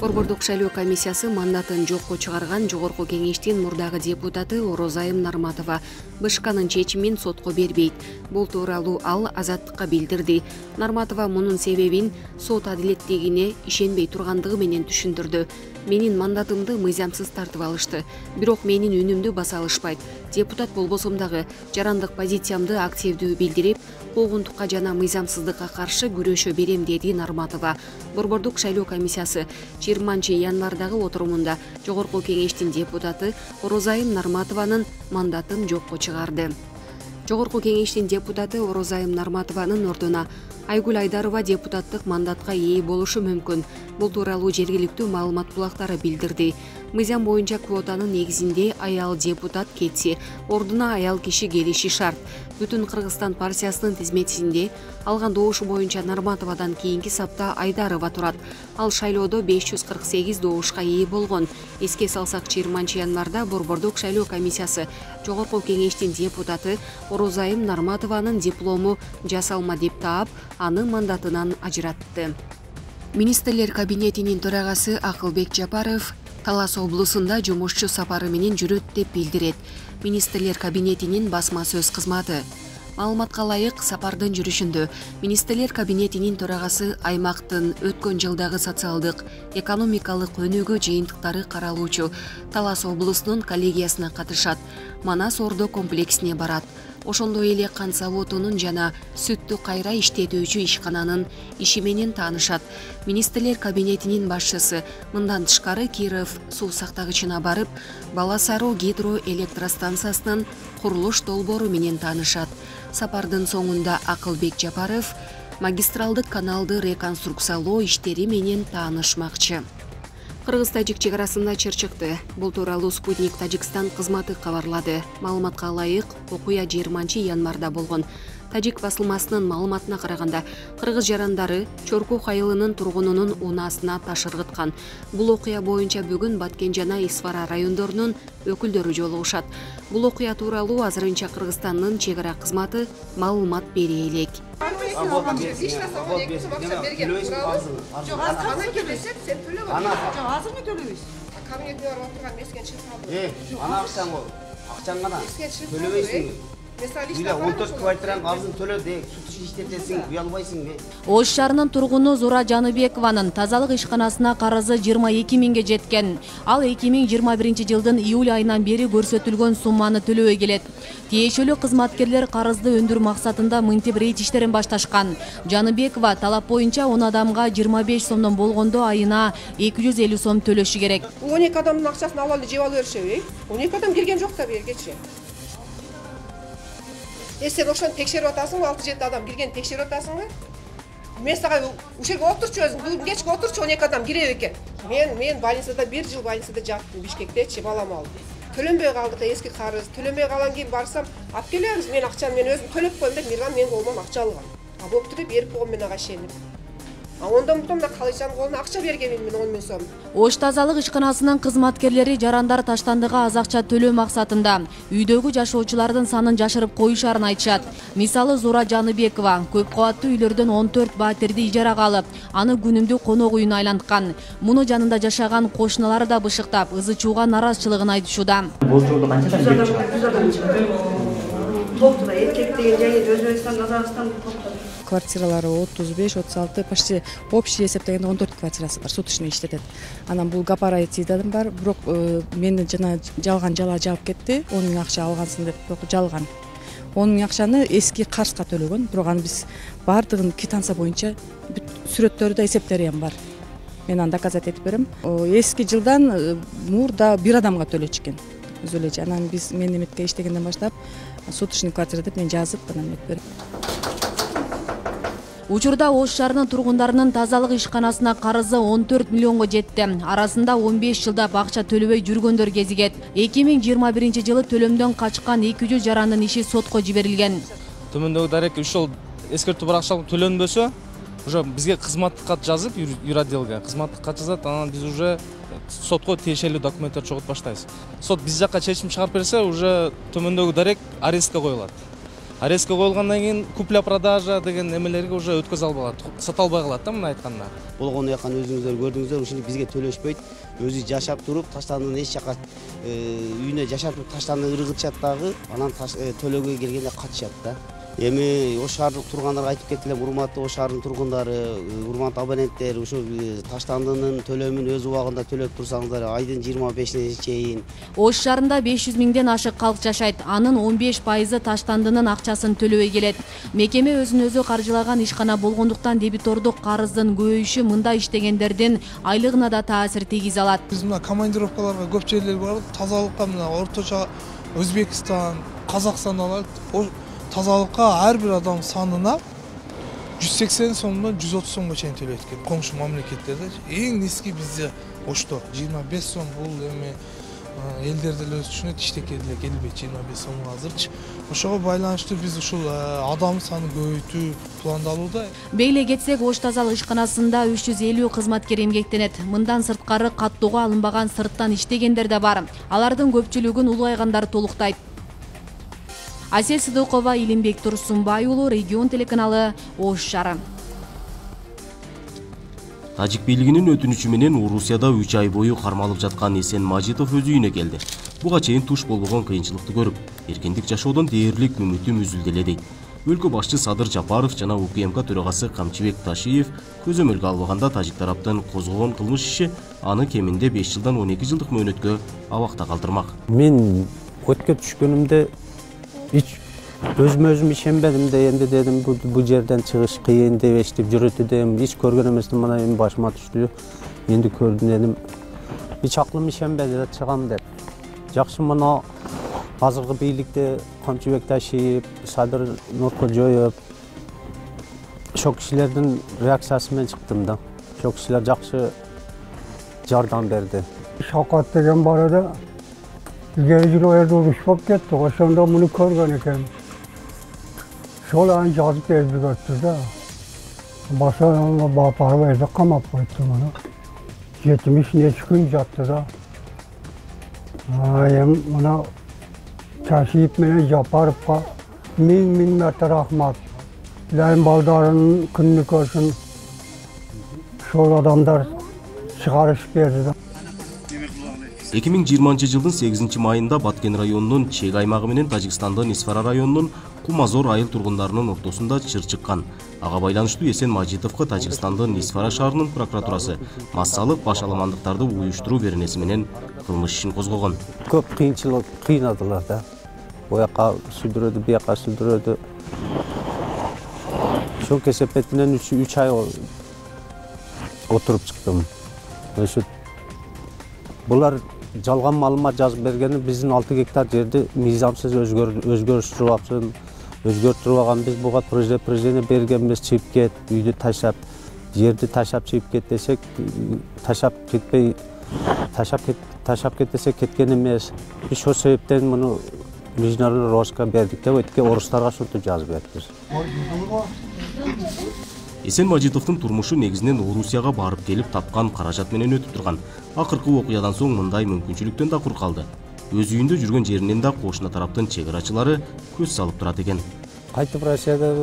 Борбордук шайлоо комиссиясы мандатын жокко чыгарган Жогорку кеңештин мурдагы депутаты Орозайым Нарматова БШКнын чечимин сотко бербейт. Бул тууралуу ал Азаттыкка билдирди. Нарматова мунун себебин сот адилеттигине ишенбей тургандыгы менен түшүндүрдү. Менин мандатымды мыйзамсыз тартып алышты. Бирок менин үнүмдү баса алышпайт. Депутат болбосом дагы жарандык позициямды активдүү билдирип, куугунтукка жана мыйзамсыздыкка каршы күрөшө берем, деди Нарматова. Борбордук шайлоо комиссиясы 20 январдагы отурумунда Жогорку кеңештин депутаты Орозайым Нарматованын мандатын жокко чыгарды. Жогорку кеңештин депутаты Орозайым Нарматованын ордуна Айгүл Айдарова депутаттык мандатка ээ болушу мүмкүн. Бул тууралуу жергиликтүү маалымат булактары билдирди. Мыйзам боюнча квотанын негизинде аял депутат кетси, ордуна аял киши келиши шарт. Бүтүн Кыргызстан партиясынын тизметинде алган добушу боюнча Нарматовадан кийинки сапта Айдарова турат. Ал шайлоодо 548 добушка ээ болгон. Эске салсак, 20 январда Борбордук шайлоо комиссиясы Жогорку кеңештин депутаты Орозайым Нарматованын диплому жасалма деп таап, аны мандатынан ажыратты. Министрлер кабинетинин төрагасы Акылбек Жапаров Талас облусунда жумушчу сапары менен жүрөт деп билдирет. Министрлер кабинетинин басма сөз кызматы. Маалыматка ылайык, сапардын жүрүшүндө Министрлер кабинетинин төрагасы аймактын өткөн жылдагы социалдык, экономикалык өнүгүү жыйынтыктары каралуучу Талас облусунун коллегиясына катышат. Манас Ордо комплексине барат. Ошондой эле кант заводунун жана сүттү кайра иштетүүчү ишкананын иши менен таанышат. Министрлер кабинетинин башчысы мындан тышкары Киров суу сактагычына барып, Баласароо гидроэлектростанциясынын курулуш долбоору менен таанышат. Сапардын соңунда Акылбек Жапаров магистралдык каналды реконструкциялоо иштери менен таанышмакчы. Кыргыз-тажик чегарасында чыр чыкты. Бул тууралуу Спутник Тажикстан кызматы кабарлады. Маалыматка ылайык, окуя 20 январда болгон. Тажик басылмасынын маалыматына караганда, кыргыз жарандары Чорку кайылынын тургунунун унаасына таш ыргыткан. Бул окуя боюнча бүгүн Баткен жана Исфара райондорунун өкүлдөрү жолугушат. Бул окуя тууралуу азырынча Кыргызстандын чегара кызматы маалымат бере элек. Ош шаарынын тургуну Зура Жаныбекованын тазалык ишканасына карызы 22 миңге жеткен. Ал 2021 жылдын июль айынан бери көрсөтүлгөн сумманы төлөбөй келет. Тиешелүү кызматкерлер карызды өндүрүү максатында мынтип рейд иштерин башташкан. Жаныбекова талап боюнча 10 адамга 25 сомдон болгондо айына 250 сом төлөшү керек. 12 адамдын акчасын алып жеп алып беришеби? 12 адам келген жок да бергечи. Сен ошону текшерип атасыңбы? 6-7 адам кирген текшерип атасыңбы? Мен сага ушерге отурчу өзүм, бүгүн кечке отурчу 12 адам кире экен. Мен больницада 1 жыл больницада жаттым Бишкектечи, балам алып. Төлөнбөй калдык, эски карыз. Төлөнбөй калган кийин барсам, алып келебиз. Мен акчаны мен өзүм төлөп коем деп, мирган мен колуман акча алган. А болуптур деп берип койгом мен ага ишенип. Ондан бутон да калычанын колуна акча берген мен 10 000 сом. Ош тазалык ишканасынын кызматкерлери жарандар таштандыга аз акча төлөө максатында үйдөгү жашоочулардын санын жашырып коюшарын айтышат. Мисалы Зура Жаныбекова көп кабаттуу үйлөрдөн 14 батирди ижарага алып, аны күнүмдүк конок үйүнө айланткан. Муну жанында жашаган кошуналары да бышыктап, ызы чууга наразычылыгын айтышууда. Квартиралары 35, 36, почти общий эсептегенде 14 квартирасы бар, суточный иштетет. Анан бул гапарай тийдадым бар, бирок мени жана жалган жала жаап кетти. 10 000 акча алгансың деп, бирок жалган. 10 000 акчаны эски карызга төлөгөн, бирок аны биз бардыгын квитанция боюнча сүрөттөрү да эсептери ham бар. Мен аны доказать этип берем. Эски жылдан мурда бир адамга төлөчү экен. Өзүлөчү. Анан биз мен эметке иштегенден баштап суточный квартира деп мен жазып анан эметип берем. Учурда Ош шаарынын тургундарынын тазалык ишканасына карызы 14 миллионго жетти. Арасында 15 жылдап акча төлөбөй жүргөндөр кезигет. 2021 жылы төлөмдөн качкан 200 жарандын иши сотко жиберилген. Төмөндөгү дарек ушул эскертүү баракчалык төлөнбөсө, уже бизге кызматтык кат жазып, юротделге кызматтык кат жазат, анан биз уже сотко тиешелүү документтер чогултуп баштайбыз. Сот биз жакка чечим чыгарып берсе, уже төмөндөгү дарек арестке коюлат. арестке коюлгандан кийин купля продажа деген эмелерге уже өткөзө албай калат, сата албай калат да, мына айтканда. Болгону якан өзүңүздөр көрдүңүздөр, ушинтип бизге төлөшпөйт. Өзү жашап туруп, таштандын эч жака үйүнө жашап туруп таштанды ыргытышат дагы, анан төлөөгө келгенде качышат да. Эми ош шаардык тургандарга айтып кетилем, урматтуу ош шаарынын тургундары, урматтуу абоненттер, ушу таштандынын төлөмүн өз убагында төлөп турсаңыздар, айдын 25-ине чейин. Ош шаарында 500 миңден ашык калк жашайт. Анын 15% таштандынын акчасын төлөбөй келет. Мекеме өзүн өзү каржылаган ишкана болгондуктан дебитордук карыздын көбөйүшү мында иштегендердин айлыгына да таасир тийгизе алат. Биз мына командировкаларга көп жерлер барып, тазалыкка мына орточо Өзбекстан, Казакстандан тазалыкка ар бир адам санына 180 сомдон 130 сомго чейин төлөйт экен. Коңшу мамлекеттерде эң низки бизде Ошто 25 сом, бул эми элдерде эле түшүнөт, иштекке деле келбейт 25 сомго азырчы. Ошого байланыштуу биз ушул адам санын көбөйтүү пландалууда. Бейле кетсек, Ош тазалык ишканасында 350 кызматкер эмгектенет. Мындан сырткары каттоого алынбаган сырттан иштегендер да бар. Алардын көпчүлүгүн улайгандар толуктайт. Асел Сыдыкова, Илимбек Турсунбай уулу, Регион телеканалы, Ош шаары. Тажик бийлигинин өтүнүчү менен Орусияда 3 ай бою кармалып жаткан Эсен Мажитов өз үйүнө келди. Буга чейин туш болгон кыйынчылыкты көрүп, эркиндик жашоодон дээрлик үмүтүм үзүлдү эле дейт. Өлкө башчы Садыр Жапаров жана УКМК төрагасы Камчыбек Ташиев көзөмөлгө албаганда тажик тараптын козгогон кылмыш иши аны кеминде 5 жылдан 12 жылдык мөөнөткө абакта калтырмак. Мен өткө түшкөнүмдө өзүм ишенбедим да, энди дедим бул жерден чыгыш кыйын деп эстип жүрөтү дедим. Эч көргөн эмесмин, мына эми башыма түштү. Энди көрдүм дедим. Эч аклым ишенбеди да чыгам деп. Жакшы, мына азыркы бийликте Камчыбек Ташиев, Садыр Нуркожоев ошол кишилердин реакциясы менен чыктым да. Ошол кишилер жакшы жардам берди. Шакат деген бар эди. Geceleri uruş gitti, ошондо муну көргөн экен. Шол аны жазып берип өттү да. Башына барбайда камап койту муну. 70 нече күн жатты да. Эми мына Ташиев менен Жапаровго миң мәртө рахмат. Лайым балдарынын күнүнү көрсүн. Шол адамдар чыгарышып берди да. 2020 жылдын 8 майында Баткен районунун чек аймагы менен Тажикстандын Исфара районунун Кумазор айыл тургундарынын ортосунда чыр чыккан. Ага байланыштуу Эсен Мажитовго Тажикстандын Исфара шаарынын прокуратурасы массалык башаламандыктарды уюштуруу беренеси менен кылмыш ишин козгогон. Көп кыйынчылык кыйнадылар да. Бояка сүдүрөдү, бияка сүдүрөдү. Ошол кесепет менен 3 ай отуруп чыктым. Ошо булар жалган маалымат жазып бергени, биздин 6 гектар жерди мыйзамсыз өзгөртүрүп алган. Биз буга предупреждение бергенбиз, чыгып кет, үйдү таштап, жерди таштап чыгып кет десек, таштап кет десек кеткен эмес. Ошол себептен муну международный розыска бердик деп өткө орустарга ушинтип жазып бердик. Эсен Мажитовдун турмушу негизинен Орусияга барып келип тапкан каражат менен өтүп турган. Акыркы окуядан соң мындай мүмкүнчүлүктөн да кур калды. Өз үйүндө жүргөн жеринен да кошуна тараптын чек арачылары көз салып турат экен. Кайтып Россияда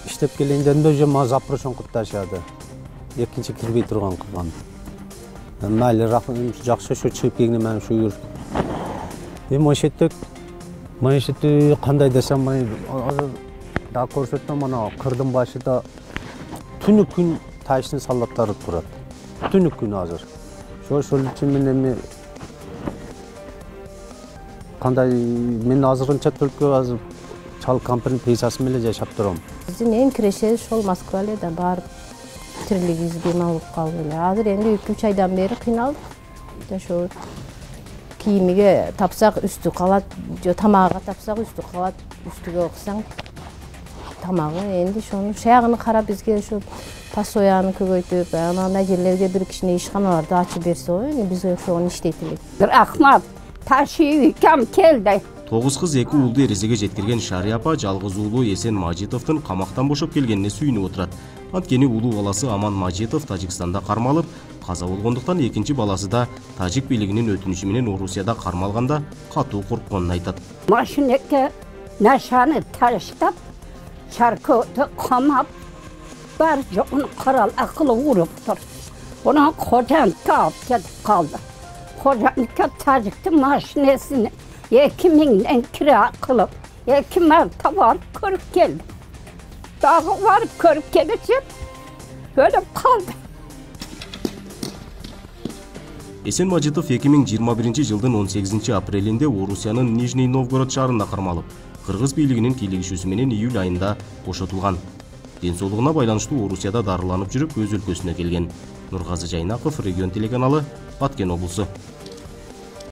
иштеп келгендеринде уже мага запрошен кылып ташады. Экинчи кирбей турган кылган. Майли рахмат, жакшы ошо чыгып келгенине мен ушу жүр. Эми маишетти кандай десем, азыр да көрсөтөм, мына кырдын башында түнү күн тайштын солдаттары турат. Түнү күн азыр. Ошол үчүн мен эми кандай мен азырынча только азыр чал кампирдин пенсиясы менен жашап турам. Биздин эң кирешеги ошол Москва эле да барып тирилигибизди алып калып эле. Азыр энди 2-3 айдан бери кыйналдык. Ошо кийимиге тапсак үстү калат, же тамагына тапсак үстү калат, үстүгө окусаң тамагы. Энди ошонун шаягын карап бизге ошо постоянно көбөйтүп, анандай жерлерге бир кичине ишканаларды ачып берсе ой, биз ошону иштейт элек. Рахмат, Ташиев кам келди. 9 кыз 2 уулду эрезеге жеткирген Шари апа жалгыз уулу Эсен Мажитовдун камактан бошоп келгенине сүйүнүп отурат. Анткени уулу баласы Аман Мажитов Тажикстанда кармалып, каза болгондуктан экинчи баласы да тажик бийлигинин өтүнүчү менен Орусияда кармалганда катуу коркконун айтат. Машинеке нашаны таштап Şarkıda kamap, var yoğun karal akıllı vurup dur. Ona kocam kağıt kaldı. Kocamın tacıktı maşinesini 2000'den kira kılıp 2 Mart'a varıp kırıp geldi. Daha varıp kırıp gelince böyle kaldı. Esen Majitov 2021 жылдын 18 апрелинде Орусиянын Нижний Новгород шаарында кармалып, кыргыз бийлигинин кийлигишүүсү менен июль айында бошотулган. Ден соолугуна байланыштуу Орусияда дарыланып жүрүп, өз өлкөсүнө келген. Нургазы Жайнаков, Регион телеканалы, Баткен облусу.